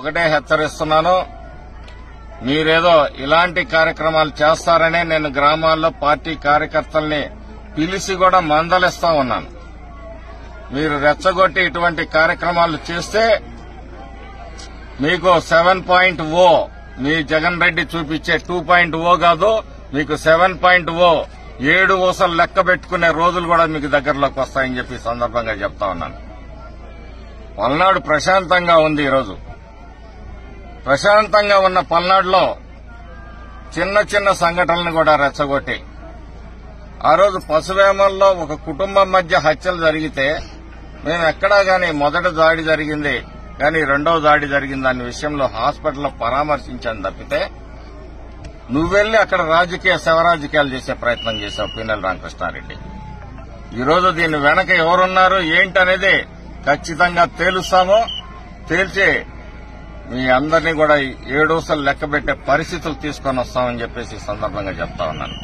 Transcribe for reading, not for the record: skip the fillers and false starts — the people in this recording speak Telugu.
ఒకటే హెచ్చరిస్తున్నాను, మీరేదో ఇలాంటి కార్యక్రమాలు చేస్తారనే నేను గ్రామాల్లో పార్టీ కార్యకర్తల్ని పిలిచి కూడా మందలిస్తా ఉన్నాను. మీరు రెచ్చగొట్టి ఇటువంటి కార్యక్రమాలు చేస్తే మీకు 7.0 మీ జగన్ రెడ్డి చూపించే 2.0 కాదు, మీకు 7.0 7 ఊసలు లెక్క పెట్టుకునే రోజులు కూడా మీకు దగ్గరలోకి వస్తాయని చెప్పి సందర్భంగా చెప్తా ఉన్నాను. పల్నాడు ప్రశాంతంగా ఉంది. ఈరోజు ప్రశాంతంగా ఉన్న పల్నాడులో చిన్న చిన్న సంఘటనలను కూడా రెచ్చగొట్టి ఆ రోజు పశువేమల్లో ఒక కుటుంబం మధ్య హత్యలు జరిగితే మేము ఎక్కడా గాని మొదటి దాడి జరిగింది కానీ రెండవ దాడి జరిగింది అనే విషయంలో హాస్పిటల్లో పరామర్శించాను తప్పితే నువ్వెళ్లి అక్కడ శవరాజకీయాలు చేసే ప్రయత్నం చేశావు పిన్నెల రామకృష్ణారెడ్డి. ఈరోజు దీని వెనక ఎవరున్నారు ఏంటనేది ఖచ్చితంగా తేలుస్తాము. తేల్చి మీ అందరినీ కూడా 7 ఊసలు లెక్క పెట్టే పరిస్థితులు తీసుకొని వస్తామని చెప్పేసి ఈ సందర్భంగా చెప్తా ఉన్నాను.